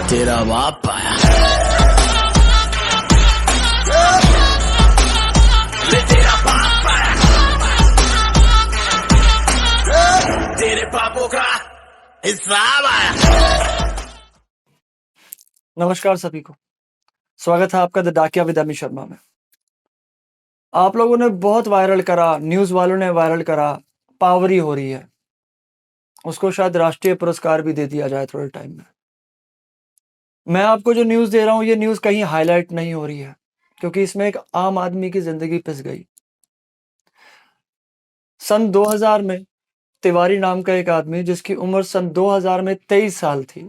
तेरा बाप आया। ले तेरा बाप आया, तेरे पापों का हिसाब आया। नमस्कार सभी को, स्वागत है आपका द डाकिया विद अमित शर्मा में। आप लोगों ने बहुत वायरल करा, न्यूज़ वालों ने वायरल करा, पावरी हो रही है, उसको शायद राष्ट्रीय पुरस्कार भी दे दिया जाए थोड़े टाइम में। मैं आपको जो न्यूज़ दे रहा हूँ, ये न्यूज़ कहीं हाईलाइट नहीं हो रही है, क्योंकि इसमें एक आम आदमी की जिंदगी पिस गई। सन 2000 में तिवारी नाम का एक आदमी, जिसकी उम्र सन 2000 में 23 साल थी,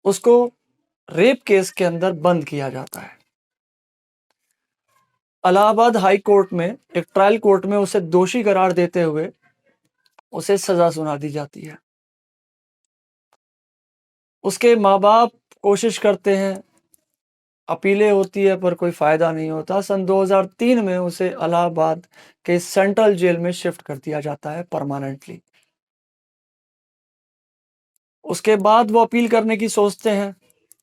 उसको रेप केस के अंदर बंद किया जाता है। इलाहाबाद हाई कोर्ट में, एक ट्रायल कोर्ट में उसे दोषी करार देते हुए उसे सजा सुना दी जाती है। उसके माँ बाप कोशिश करते हैं, अपीलें होती है, पर कोई फायदा नहीं होता। सन 2003 में उसे इलाहाबाद के सेंट्रल जेल में शिफ्ट कर दिया जाता है परमानेंटली। उसके बाद वो अपील करने की सोचते हैं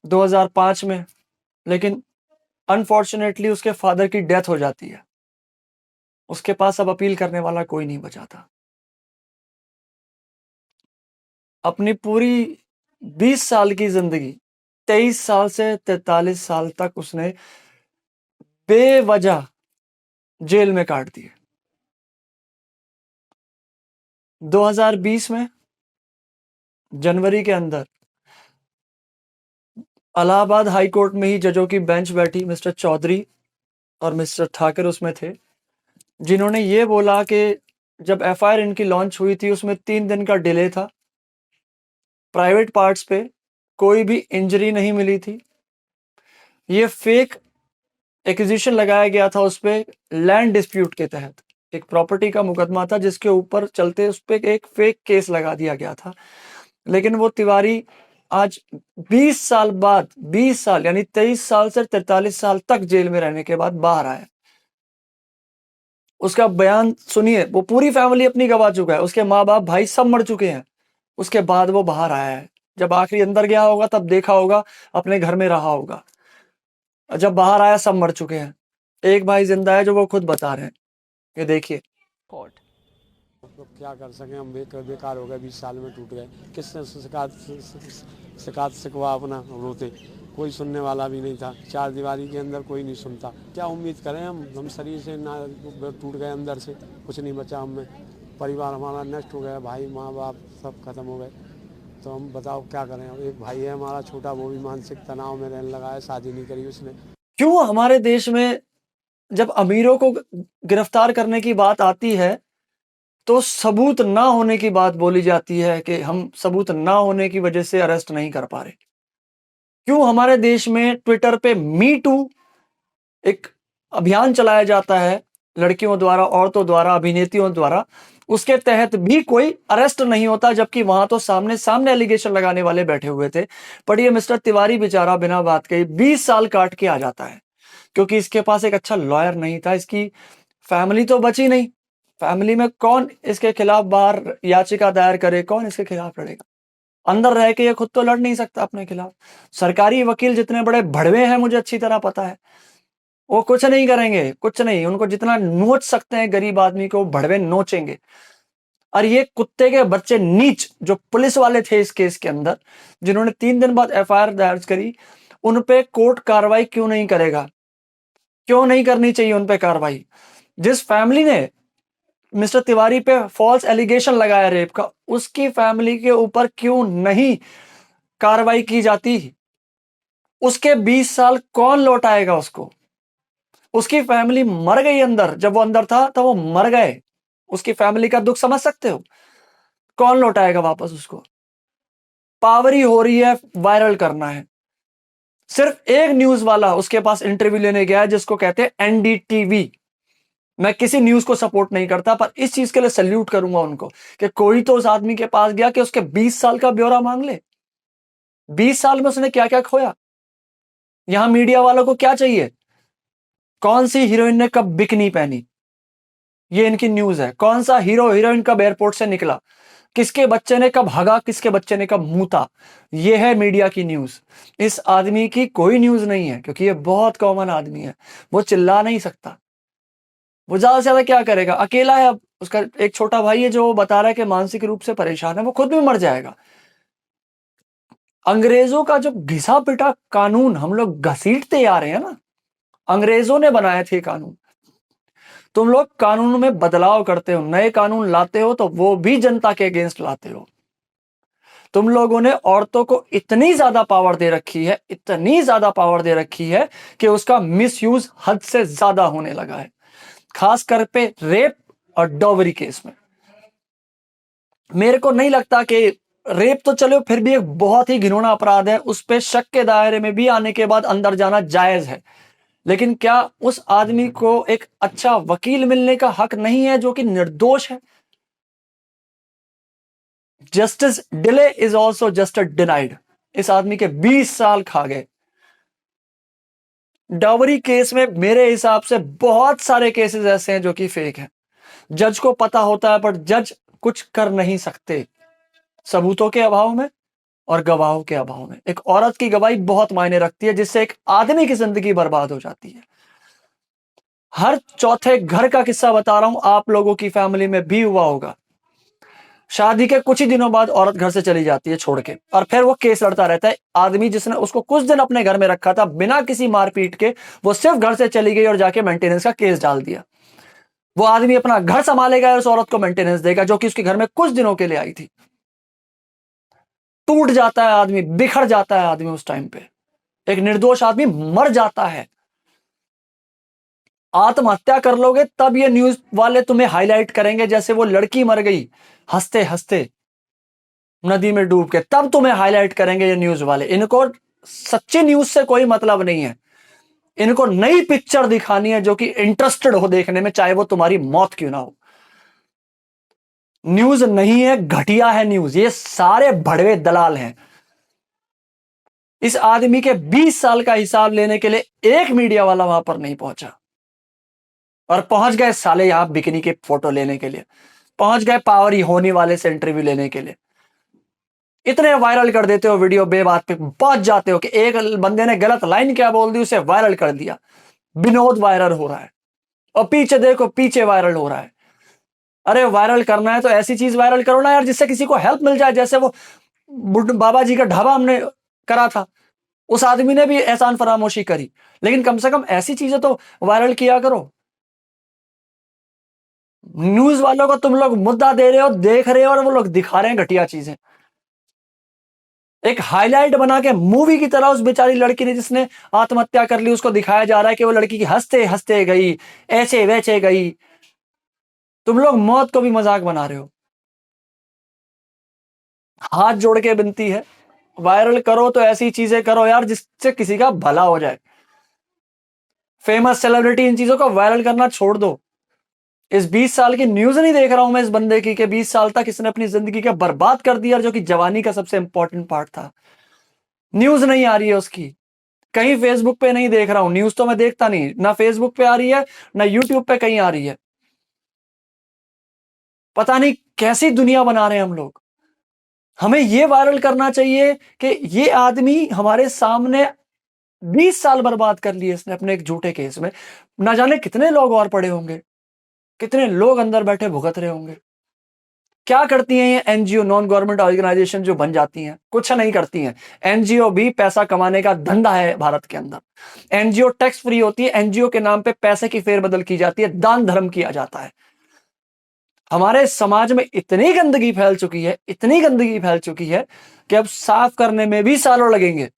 2005 में, लेकिन अनफॉर्चुनेटली उसके फादर की डेथ हो जाती है। उसके पास अब अपील करने वाला कोई नहीं बचा था। अपनी पूरी 20 साल की जिंदगी, 23 साल से 43 साल तक उसने बेवजह जेल में काट दिए। 2020 में जनवरी के अंदर इलाहाबाद हाई कोर्ट में ही जजों की बेंच बैठी। मिस्टर चौधरी और मिस्टर ठाकर उसमें थे, जिन्होंने ये बोला कि जब एफआईआर इनकी लॉन्च हुई थी, उसमें 3 दिन का डिले था। प्राइवेट पार्ट्स पे कोई भी इंजरी नहीं मिली थी। ये फेक एक्विजिशन लगाया गया था उस पे लैंड डिस्प्यूट के तहत। एक प्रॉपर्टी का मुकदमा था, जिसके ऊपर चलते उस पे एक फेक केस लगा दिया गया था। लेकिन वो तिवारी आज 20 साल बाद, 20 साल यानी 23 साल से 43 साल तक जेल में रहने के बाद बाहर आया। उसका बयान सुनिए। वो पूरी फैमिली अपनी गवा चुका है, उसके माँ बाप भाई सब मर चुके हैं। उसके बाद वो बाहर आया है। जब आखिरी अंदर गया होगा तब देखा होगा, अपने घर में रहा होगा। जब बाहर आया सब मर चुके हैं। एक भाई जिंदा है, जो वो खुद बता रहे हैं। ये देखिए। तो क्या कर सकें हम, बेकार हो गए, 20 साल में टूट गए। किसने शिकायत शिकवा अपना रोते, कोई सुनने वाला भी नहीं था। 4 दीवारी के अंदर कोई नहीं सुनता। क्या उम्मीद करें हम शरीर से ना टूट गए, अंदर से कुछ नहीं बचा हमें। परिवार हमारा नष्ट हो गया, भाई माँ बाप सब खत्म हो गए। तो हम बताओ क्या करें। एक भाई है हमारा छोटा, वो भी मानसिक तनाव में रहने लगा है, शादी नहीं करी उसने। क्यों हमारे देश में जब अमीरों को गिरफ्तार करने की बात आती है, तो सबूत ना होने की बात बोली जाती है कि हम सबूत ना होने की वजह से अरेस्ट नहीं कर पा रहे। क्यों हमारे देश में ट्विटर पे मी टू एक अभियान चलाया जाता है, लड़कियों द्वारा, औरतों द्वारा, अभिनेत्रियों द्वारा, उसके तहत भी कोई अरेस्ट नहीं होता, जबकि वहां तो सामने सामने एलिगेशन लगाने वाले बैठे हुए थे। पर ये मिस्टर तिवारी बेचारा बिना बात के 20 साल काट के आ जाता है, क्योंकि इसके पास एक अच्छा लॉयर नहीं था। इसकी फैमिली तो बची नहीं। फैमिली में कौन इसके खिलाफ बाहर याचिका दायर करे, कौन इसके खिलाफ लड़ेगा? अंदर रह के ये खुद तो लड़ नहीं सकता अपने खिलाफ। सरकारी वकील जितने बड़े भड़वे हैं, मुझे अच्छी तरह पता है, वो कुछ नहीं करेंगे, कुछ नहीं। उनको जितना नोच सकते हैं गरीब आदमी को, भड़वे नोचेंगे। और ये कुत्ते के बच्चे नीच जो पुलिस वाले थे इस केस के अंदर, जिन्होंने 3 दिन बाद एफआईआर दर्ज करी, उन पे कोर्ट कार्रवाई क्यों नहीं करेगा? क्यों नहीं करनी चाहिए उन पे कार्रवाई? जिस फैमिली ने मिस्टर तिवारी पे फॉल्स एलिगेशन लगाया रेप का, उसकी फैमिली के ऊपर क्यों नहीं कार्रवाई की जाती? उसके 20 साल कौन लौटाएगा उसको? उसकी फैमिली मर गई अंदर, जब वो अंदर था तो वो मर गए। उसकी फैमिली का दुख समझ सकते हो? कौन लौटाएगा वापस उसको? पावरी हो रही है, वायरल करना है। सिर्फ एक न्यूज वाला उसके पास इंटरव्यू लेने गया है, जिसको कहते हैं एनडीटीवी। मैं किसी न्यूज को सपोर्ट नहीं करता, पर इस चीज के लिए सल्यूट करूंगा उनको कि कोई तो उस आदमी के पास गया कि उसके 20 साल का ब्यौरा मांग ले। 20 साल में उसने क्या क्या खोया? यहां मीडिया वालों को क्या चाहिए? कौन सी हीरोइन ने कब बिकनी पहनी, ये इनकी न्यूज है। कौन सा हीरो हीरोइन कब एयरपोर्ट से निकला, किसके बच्चे ने कब हगा, किसके बच्चे ने कब मूता, ये है मीडिया की न्यूज। इस आदमी की कोई न्यूज नहीं है, क्योंकि ये बहुत कॉमन आदमी है, वो चिल्ला नहीं सकता। वो ज्यादा से ज्यादा क्या करेगा, अकेला है, अब उसका एक छोटा भाई है जो बता रहा है कि मानसिक रूप से परेशान है, वो खुद भी मर जाएगा। अंग्रेजों का जो घिसा पिटा कानून हम लोग घसीटते आ रहे हैं ना, अंग्रेजों ने बनाए थे कानून। तुम लोग कानून में बदलाव करते हो, नए कानून लाते हो, तो वो भी जनता के अगेंस्ट लाते हो। तुम लोगों ने औरतों को इतनी ज्यादा पावर दे रखी है, इतनी ज्यादा पावर दे रखी है कि उसका मिसयूज हद से ज्यादा होने लगा है, खासकर पे रेप और डॉवरी केस में। मेरे को नहीं लगता कि रेप तो चलो फिर भी एक बहुत ही घिनौना अपराध है, उस पे शक के दायरे में भी आने के बाद अंदर जाना जायज है, लेकिन क्या उस आदमी को एक अच्छा वकील मिलने का हक नहीं है जो कि निर्दोष है? Justice delay is also justice denied. इस आदमी के 20 साल खा गए। डावरी केस में मेरे हिसाब से बहुत सारे केसेस ऐसे हैं जो कि फेक हैं। जज को पता होता है, पर जज कुछ कर नहीं सकते, सबूतों के अभाव में और गवाहों के अभाव में। एक औरत की गवाही बहुत मायने रखती है, जिससे एक आदमी की जिंदगी बर्बाद हो जाती है। हर चौथे घर का किस्सा बता रहा हूं, आप लोगों की फैमिली में भी हुआ होगा। शादी के कुछ ही दिनों बाद औरत घर से चली जाती है छोड़ के, और फिर वो केस लड़ता रहता है। आदमी जिसने उसको कुछ दिन अपने घर में रखा था बिना किसी मारपीट के, वो सिर्फ घर से चली गई और जाके मेंटेनेंस का केस डाल दिया। वो आदमी अपना घर संभालेगा और उस औरत को मेंटेनेंस देगा जो कि उसके घर में कुछ दिनों के लिए आई थी। टूट जाता है आदमी, बिखर जाता है आदमी उस टाइम पे। एक निर्दोष आदमी मर जाता है। आत्महत्या कर लोगे तब ये न्यूज वाले तुम्हें हाईलाइट करेंगे जैसे वो लड़की मर गई हंसते हंसते नदी में डूब के, तब तुम्हें हाईलाइट करेंगे ये न्यूज वाले। इनको सच्ची न्यूज से कोई मतलब नहीं है, इनको नई पिक्चर दिखानी है जो कि इंटरेस्टेड हो देखने में, चाहे वो तुम्हारी मौत क्यों ना हो। न्यूज नहीं है, घटिया है न्यूज, ये सारे भड़वे दलाल हैं। इस आदमी के 20 साल का हिसाब लेने के लिए एक मीडिया वाला वहां पर नहीं पहुंचा, और पहुंच गए साले यहां बिकनी के फोटो लेने के लिए, पहुंच गए पावर होने वाले से इंटरव्यू लेने के लिए। इतने वायरल कर देते हो वीडियो, बेबात पे पहुंच जाते हो कि एक बंदे ने गलत लाइन क्या बोल दी, उसे वायरल कर दिया, विनोद वायरल हो रहा है, और पीछे देखो पीछे वायरल हो रहा है। अरे वायरल करना है तो ऐसी चीज वायरल करो ना यार जिससे किसी को हेल्प मिल जाए, जैसे वो बाबा जी का ढाबा हमने करा था, उस आदमी ने भी एहसान फरामोशी करी, लेकिन कम से कम ऐसी चीजें तो वायरल किया करो। न्यूज वालों को तुम लोग मुद्दा दे रहे हो, देख रहे हो, और वो लोग दिखा रहे हैं घटिया चीजें। एक हाईलाइट बना के मूवी की तरह उस बेचारी लड़की ने जिसने आत्महत्या कर ली, उसको दिखाया जा रहा है कि वो लड़की की हंसते हंसते गई, ऐसे वैसे गई। तुम लोग मौत को भी मजाक बना रहे हो। हाथ जोड़ के विनती है, वायरल करो तो ऐसी चीजें करो यार जिससे किसी का भला हो जाए। फेमस सेलिब्रिटी इन चीजों को वायरल करना छोड़ दो। इस 20 साल की न्यूज नहीं देख रहा हूं मैं इस बंदे की, कि 20 साल तक इसने अपनी जिंदगी का बर्बाद कर दिया, जो कि जवानी का सबसे इंपॉर्टेंट पार्ट था। न्यूज नहीं आ रही है उसकी, कहीं फेसबुक पे नहीं देख रहा हूं न्यूज, तो मैं देखता नहीं, ना फेसबुक पे आ रही है ना यूट्यूब पे कहीं आ रही है। पता नहीं कैसी दुनिया बना रहे हैं हम लोग। हमें यह वायरल करना चाहिए कि ये आदमी हमारे सामने 20 साल बर्बाद कर लिए इसने अपने एक झूठे केस में। ना जाने कितने लोग और पड़े होंगे, कितने लोग अंदर बैठे भुगत रहे होंगे। क्या करती हैं ये एनजीओ, नॉन गवर्नमेंट ऑर्गेनाइजेशन जो बन जाती हैं? कुछ नहीं करती हैं। एनजीओ भी पैसा कमाने का धंधा है भारत के अंदर। एनजीओ टैक्स फ्री होती है, एनजीओ के नाम पे पैसे की फेरबदल की जाती है, दान धर्म किया जाता है। हमारे समाज में इतनी गंदगी फैल चुकी है, इतनी गंदगी फैल चुकी है कि अब साफ करने में भी सालों लगेंगे।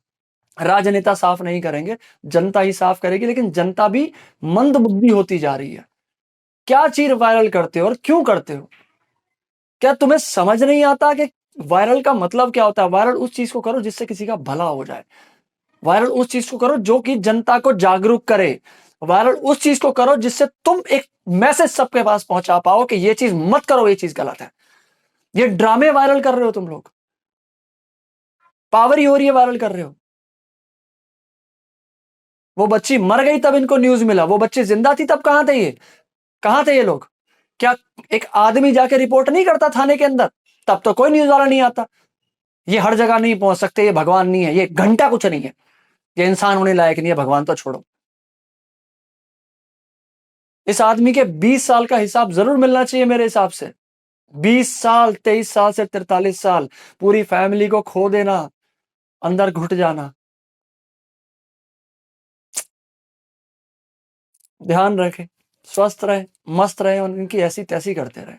राजनेता साफ नहीं करेंगे, जनता ही साफ करेगी, लेकिन जनता भी मंदबुद्धि होती जा रही है। क्या चीज वायरल करते हो और क्यों करते हो? क्या तुम्हें समझ नहीं आता कि वायरल का मतलब क्या होता है? वायरल उस चीज को करो जिससे किसी का भला हो जाए। वायरल उस चीज को करो जो कि जनता को जागरूक करे। वायरल उस चीज को करो जिससे तुम एक मैसेज सबके पास पहुंचा पाओ कि ये चीज मत करो, ये चीज गलत है। ये ड्रामे वायरल कर रहे हो तुम लोग, पावर ही हो रही है वायरल कर रहे हो। वो बच्ची मर गई तब इनको न्यूज मिला, वो बच्ची जिंदा थी तब कहां थे ये? कहां थे ये लोग? क्या एक आदमी जाके रिपोर्ट नहीं करता थाने के अंदर? तब तो कोई न्यूज वाला नहीं आता। ये हर जगह नहीं पहुंच सकते, ये भगवान नहीं है, ये घंटा कुछ नहीं है, ये इंसान होने लायक नहीं है, भगवान तो छोड़ो। इस आदमी के 20 साल का हिसाब जरूर मिलना चाहिए मेरे हिसाब से। 20 साल, 23 साल से 43 साल, पूरी फैमिली को खो देना, अंदर घुट जाना। ध्यान रखें, स्वस्थ रहे, मस्त रहे और इनकी ऐसी तैसी करते रहे।